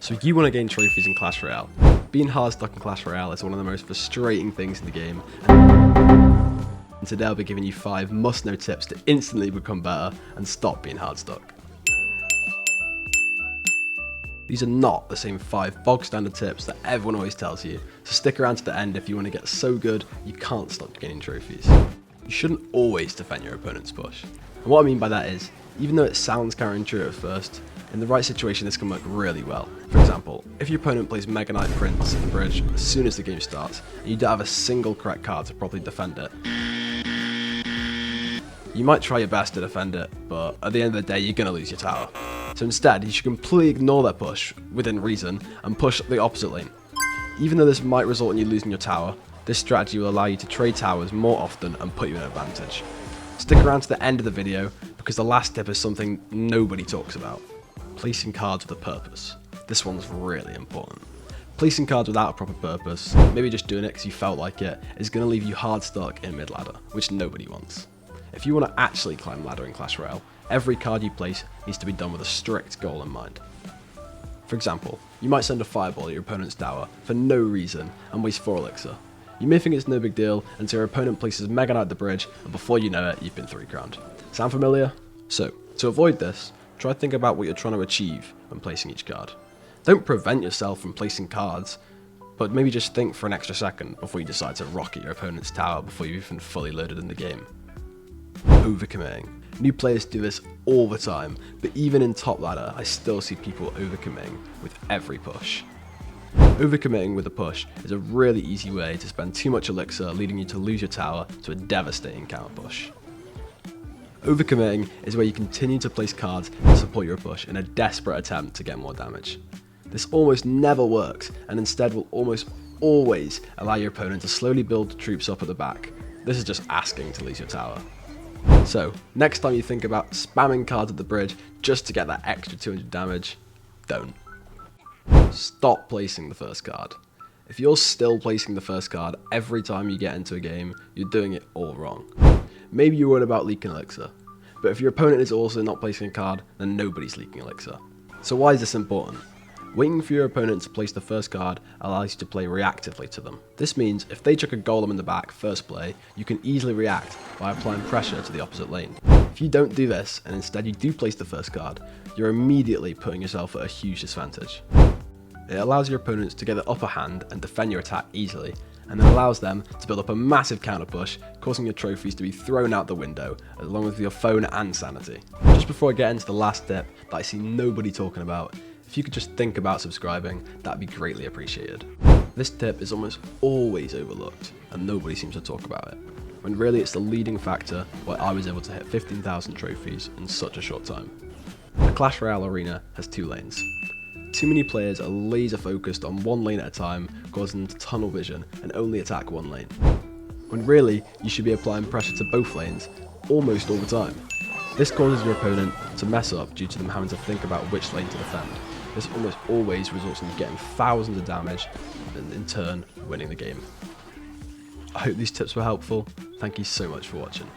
So you want to gain trophies in Clash Royale. Being hard stuck in Clash Royale is one of the most frustrating things in the game. And today I'll be giving you 5 must-know tips to instantly become better and stop being hard stuck. These are not the same 5 bog standard tips that everyone always tells you, so stick around to the end if you want to get so good you can't stop gaining trophies. You shouldn't always defend your opponent's push. And what I mean by that is, even though it sounds counterintuitive at first, in the right situation this can work really well. For example, if your opponent plays Mega Knight Prince at the bridge as soon as the game starts, and you don't have a single correct card to properly defend it, you might try your best to defend it, but at the end of the day you're going to lose your tower. So instead, you should completely ignore their push, within reason, and push the opposite lane. Even though this might result in you losing your tower, this strategy will allow you to trade towers more often and put you in an advantage. Stick around to the end of the video, because the last tip is something nobody talks about. Placing cards with a purpose. This one's really important. Placing cards without a proper purpose, maybe just doing it because you felt like it, is going to leave you hard stuck in mid ladder, which nobody wants. If you want to actually climb ladder in Clash Royale, every card you place needs to be done with a strict goal in mind. For example, you might send a fireball at your opponent's tower for no reason and waste 4 elixir. You may think it's no big deal until your opponent places Mega Knight at the bridge, and before you know it, you've been 3-crowned. Sound familiar? So, to avoid this, try to think about what you're trying to achieve when placing each card. Don't prevent yourself from placing cards, but maybe just think for an extra second before you decide to rocket your opponent's tower before you've even fully loaded in the game. Overcommitting. New players do this all the time, but even in top ladder, I still see people overcommitting with every push. Overcommitting with a push is a really easy way to spend too much elixir, leading you to lose your tower to a devastating counter push. Overcommitting is where you continue to place cards to support your push in a desperate attempt to get more damage. This almost never works, and instead will almost always allow your opponent to slowly build troops up at the back. This is just asking to lose your tower. So, next time you think about spamming cards at the bridge just to get that extra 200 damage, don't. Stop placing the first card. If you're still placing the first card every time you get into a game, you're doing it all wrong. Maybe you're worried about leaking elixir, but if your opponent is also not placing a card, then nobody's leaking elixir. So why is this important? Waiting for your opponent to place the first card allows you to play reactively to them. This means if they chuck a golem in the back first play, you can easily react by applying pressure to the opposite lane. If you don't do this, and instead you do place the first card, you're immediately putting yourself at a huge disadvantage. It allows your opponents to get the upper hand and defend your attack easily, and then allows them to build up a massive counter push, causing your trophies to be thrown out the window, along with your phone and sanity. Just before I get into the last tip that I see nobody talking about, if you could just think about subscribing, that'd be greatly appreciated. This tip is almost always overlooked, and nobody seems to talk about it, when really it's the leading factor why I was able to hit 15,000 trophies in such a short time. The Clash Royale arena has 2 lanes. Too many players are laser focused on one lane at a time, causing them to tunnel vision and only attack one lane. When really, you should be applying pressure to both lanes, almost all the time. This causes your opponent to mess up due to them having to think about which lane to defend. This almost always results in you getting thousands of damage and in turn winning the game. I hope these tips were helpful. Thank you so much for watching.